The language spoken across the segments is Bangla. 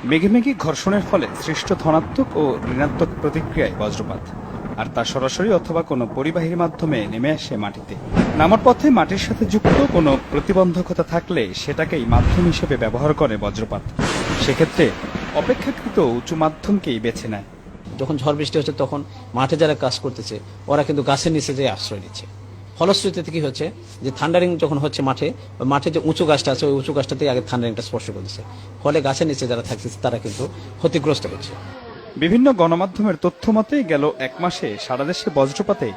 মেঘে মেঘে ঘর্ষণের ফলে সৃষ্ট ধনাত্মক ও ঋণাত্মক প্রতিক্রিয়ায় বজ্রপাত, আর তা সরাসরি অথবা কোনো পরিবাহীর মাধ্যমে নেমে আসে মাটিতে। নামার পথে মাটির সাথে যুক্ত কোনো প্রতিবন্ধকতা থাকলে সেটাকেই মাধ্যম হিসেবে ব্যবহার করে বজ্রপাত। সেক্ষেত্রে অপেক্ষাকৃত উঁচু মাধ্যমকেই বেছে নেয়। যখন ঝড় বৃষ্টি হচ্ছে তখন মাঠে যারা কাজ করতেছে ওরা কিন্তু গাছের নিচে যেয়ে আশ্রয় নিচ্ছে। ফলশ্রুতিতে কি হচ্ছে যে থান্ডারিং যখন হচ্ছে মাঠে যে উঁচু গাছটা আছে ওই উঁচু গাছটাতেই আগে থান্ডারিংটা স্পর্শ করতেছে, ফলে গাছের নিচে যারা থাকতেছে তারা কিন্তু ক্ষতিগ্রস্ত হচ্ছে। বিভিন্ন গণমাধ্যমের তথ্য মতে গেল এক মাসে সারা দেশে বজ্রপাতে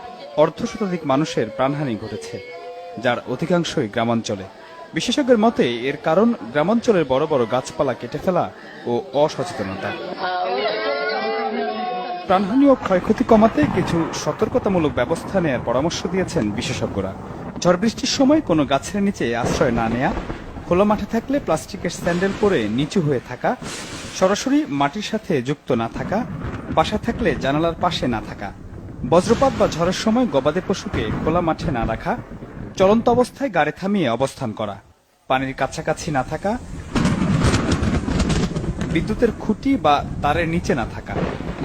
অর্ধশতাধিক মানুষের প্রাণহানি ঘটেছে, যার অধিকাংশই গ্রামাঞ্চলে। বিশেষজ্ঞের মতে এর কারণ গ্রামাঞ্চলের বড় বড় গাছপালা কেটে ফেলা ও অসচেতনতা। প্রাণহানি ও ক্ষয়ক্ষতি কমাতে কিছু সতর্কতামূলক ব্যবস্থা নেওয়ার পরামর্শ দিয়েছেন বিশেষজ্ঞরা। ঝড় বৃষ্টির সময় কোনো গাছের নিচে আশ্রয় না নেয়া, খোলা মাঠে থাকলে প্লাস্টিকের স্যান্ডেল পরে নিচু হয়ে থাকা, সরাসরি মাটির সাথে যুক্ত না থাকা, বাসা থাকলে জানালার পাশে না থাকা, বজ্রপাত বা ঝড়ের সময় গবাদি পশুকে খোলা মাঠে না রাখা, চলন্ত অবস্থায় গাড়ি থামিয়ে অবস্থান করা, পানির কাছাকাছি না থাকা, বিদ্যুতের খুঁটি বা তারের নিচে না থাকা,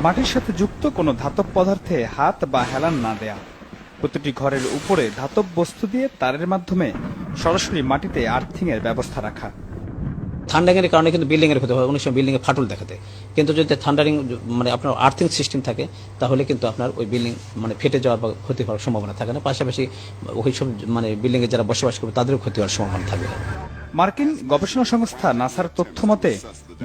মাটির সাথে যুক্ত কোনো ধাতব পদার্থে হাত বা হেলান না দেয়া, প্রতিটি ঘরের উপরে ধাতব বস্তু দিয়ে তারের মাধ্যমে সরাসরি মাটিতে আর্থিং এর ব্যবস্থা রাখা। থান্ডারিং এর কারণে কিন্তু বিল্ডিং এর ক্ষতি হয়, অনেক সময় বিল্ডিং এ ফাটল দেখাতে, কিন্তু যদি থান্ডারিং আপনার আর্থিং সিস্টেম থাকে তাহলে কিন্তু আপনার ওই বিল্ডিং ফেটে যাওয়ার বা ক্ষতি হওয়ার সম্ভাবনা থাকে না। পাশাপাশি ওই সব বিল্ডিং এ যারা বসবাস করবে তাদেরও ক্ষতি হওয়ার সম্ভাবনা থাকবে। মার্কিন গবেষণা সংস্থা নাসার তথ্য মতে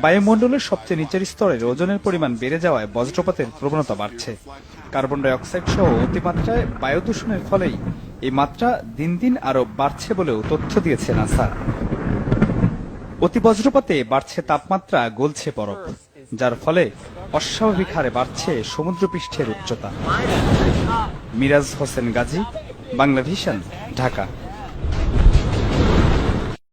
বায়ুমণ্ডলের সবচেয়ে নিচের স্তরের ওজনের পরিমাণ বেড়ে যাওয়ায় বজ্রপাতের প্রবণতা বাড়ছে। কার্বন ডাই অক্সাইড সহ অতিমাত্রায় বায়ু দূষণের ফলেই এই মাত্রা দিন দিন আরো বাড়ছে বলেও তথ্য দিয়েছে নাসা। অতি বজ্রপাতে বাড়ছে তাপমাত্রা, গলছে বরফ, যার ফলে অস্বাভাবিক হারে বাড়ছে সমুদ্রপৃষ্ঠের উচ্চতা। মিরাজ হোসেন গাজী, বাংলা ভিশন, ঢাকা।